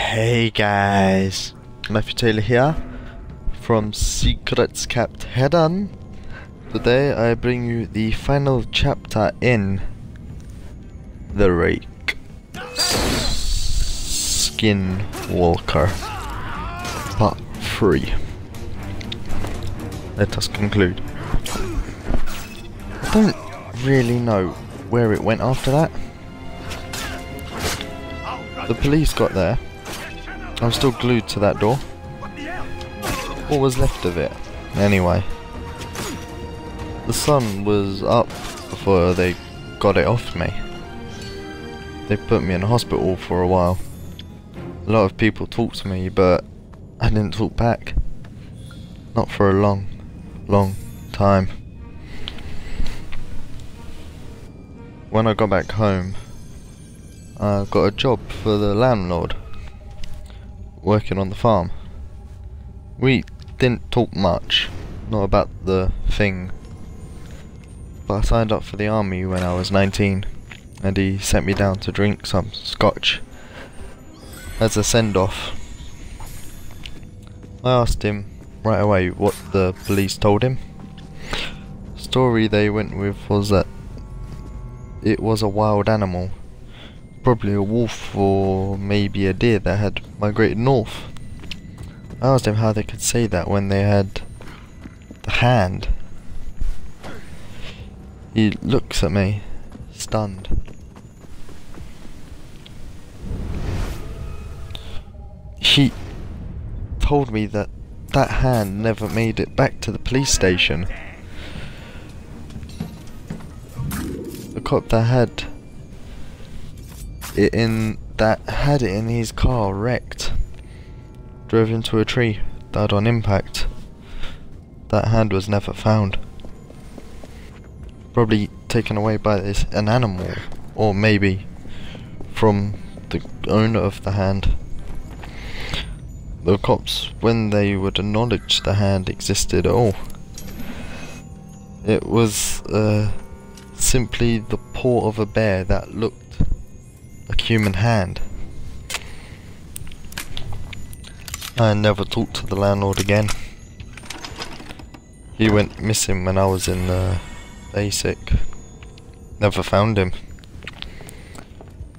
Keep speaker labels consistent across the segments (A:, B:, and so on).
A: Hey guys, Matthew Taylor here from Secrets Kept Hidden. Today I bring you the final chapter in the Rake Skinwalker Part 3. Let us conclude. I don't really know where it went after that. The police got there. I'm still glued to that door. What was left of it? Anyway. The sun was up before they got it off me. They put me in a hospital for a while. A lot of people talked to me, but I didn't talk back. Not for a long time. When I got back home, I got a job for the landlord, working on the farm. We didn't talk much, not about the thing, but I signed up for the army when I was 19, and he sent me down to drink some scotch as a send-off. I asked him right away what the police told him. The story they went with was that it was a wild animal. Probably a wolf or maybe a deer that had migrated north. I asked him how they could say that when they had the hand. He looks at me, stunned. He told me that that hand never made it back to the police station. The cop that had it in his car wrecked, drove into a tree, died on impact. That hand was never found. Probably taken away by an animal, or maybe from the owner of the hand. The cops, when they would acknowledge the hand existed at all, it was simply the paw of a bear that looked a human hand. I never talked to the landlord again. He went missing when I was in basic. Never found him.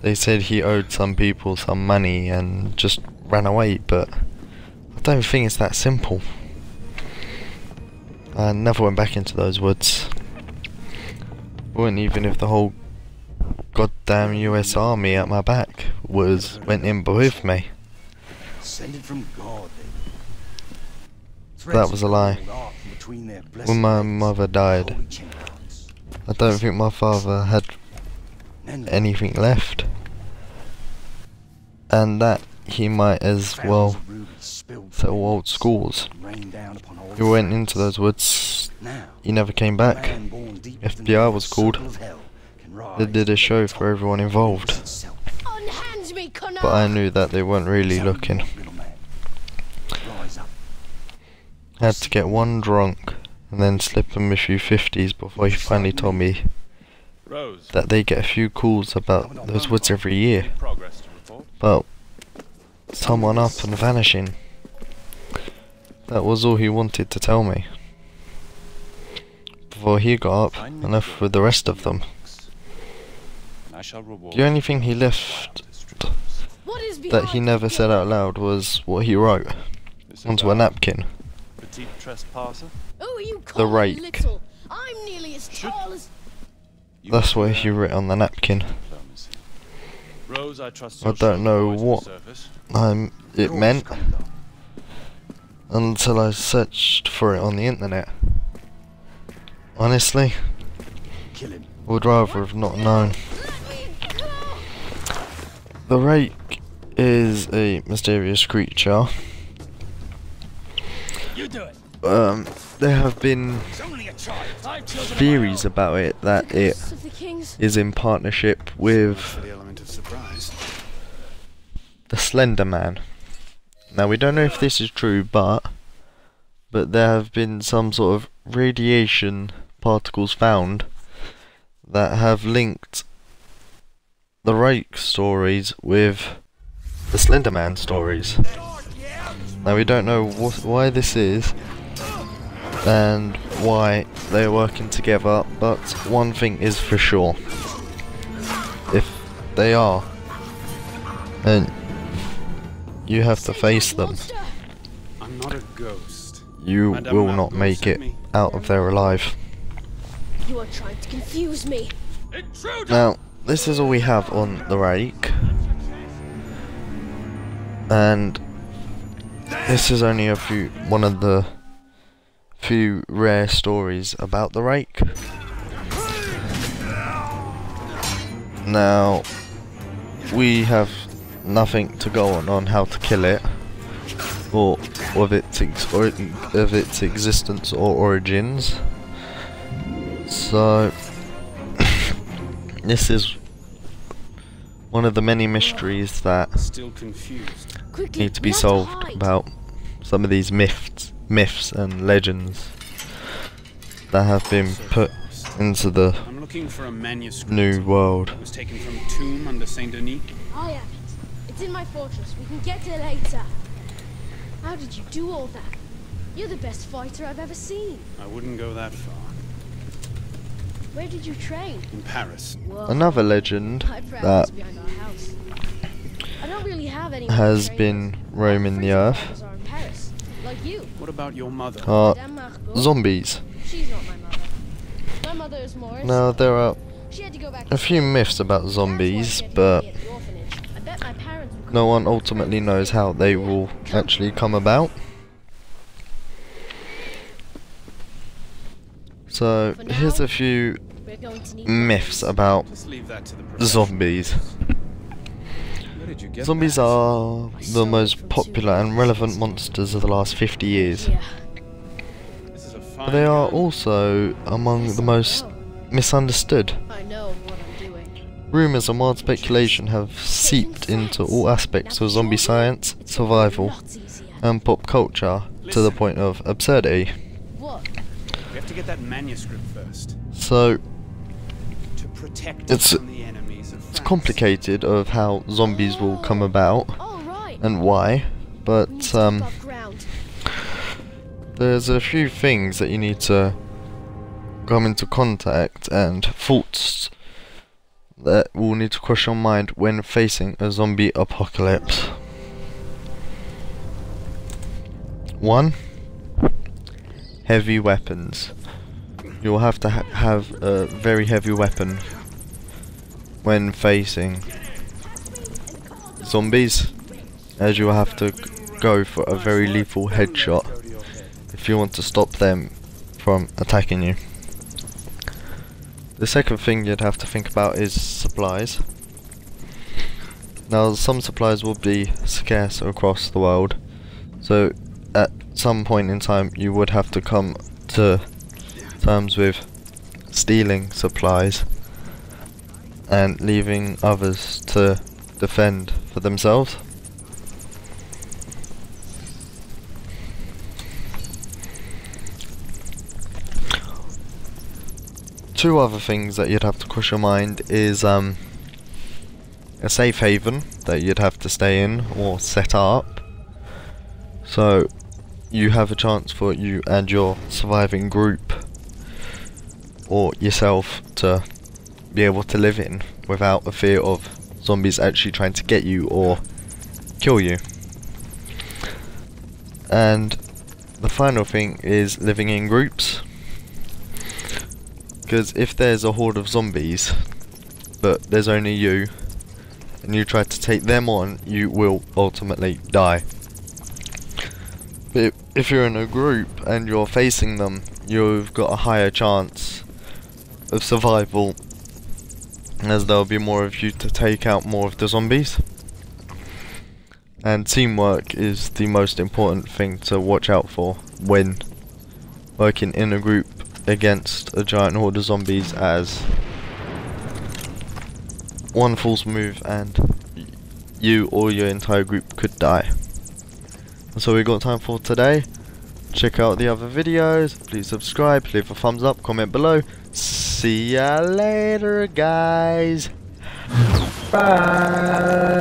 A: They said he owed some people some money and just ran away, but I don't think it's that simple. I never went back into those woods. Wouldn't even if the whole goddamn US Army at my back went in with me. That was a lie. When my mother died, I don't think my father had anything left, and that he might as well settle old scores. He went into those woods, he never came back. FBI was called. They did a show for everyone involved, but I knew that they weren't really looking. I had to get one drunk and then slip him a few 50s before he finally told me that they get a few calls about those woods every year, but someone up and vanishing. That was all he wanted to tell me before he got up and left with the rest of them. The only thing he left that he never said out loud was what he wrote onto a napkin. The Rake. That's what he wrote on the napkin. I don't know what it meant until I searched for it on the internet. Honestly, I would rather have not known. The Rake is a mysterious creature. There have been theories about it that it is in partnership with the Slender Man. Now we don't know if this is true, but there have been some sort of radiation particles found that have linked the Rake stories with the Slender Man stories. Now we don't know why this is and why they're working together, but one thing is for sure. If they are, then you have to face them.
B: I'm not a ghost.
A: You will not make it out of there alive.
C: You are trying to confuse me.
A: Now, this is all we have on the Rake, and this is only one of the few rare stories about the Rake. Now, we have nothing to go on how to kill it, or of its existence or origins. So this is one of the many mysteries that need to be solved about some of these myths and legends that have been put into the new world.
B: It was taken from a tomb under Saint Denis.
C: I have it. It's in my fortress. We can get it later. How did you do all that? You're the best fighter I've ever seen.
B: I wouldn't go that far.
C: Where did you train?
B: In Paris.
C: Whoa.
A: Another legend that
C: behind our house. I don't really have any
A: has been roaming the earth
C: like you.
B: What about your mother?
A: are zombies.
C: She's not my mother. My mother is more.
A: Now there are
C: She had to go back
A: a few myths about zombies, but no one ultimately knows how they will actually come about. So here's a few myths about zombies. Zombies are the most popular and relevant monsters of the last 50 years. But they are also among the most misunderstood. Rumours and wild speculation have seeped into all aspects of zombie science, survival, and pop culture to the point of absurdity.
B: We have to get that manuscript first.
A: So
B: To protect
A: it's
B: from the enemies of France.
A: complicated of how zombies will come about and why, but there's a few things that you need to come into contact and thoughts that will need to cross your mind when facing a zombie apocalypse. 1. Heavy weapons. You'll have to have a very heavy weapon when facing zombies, as you will have to go for a very lethal headshot if you want to stop them from attacking you. The second thing you'd have to think about is supplies. Now, some supplies will be scarce across the world, so at some point in time you would have to come to terms with stealing supplies and leaving others to defend for themselves. Two other things that you'd have to cross your mind is a safe haven that you'd have to stay in or set up, so you have a chance for you and your surviving group or yourself to be able to live in without a fear of zombies actually trying to get you or kill you. And the final thing is living in groups, because if there's a horde of zombies but there's only you and you try to take them on, you will ultimately die. But if you're in a group and you're facing them, you've got a higher chance of survival, as there'll be more of you to take out more of the zombies. And teamwork is the most important thing to watch out for when working in a group against a giant horde of zombies, as one false move and you or your entire group could die. That's all we got time for today. Check out the other videos, please subscribe, leave a thumbs up, comment below. See ya later, guys. Bye.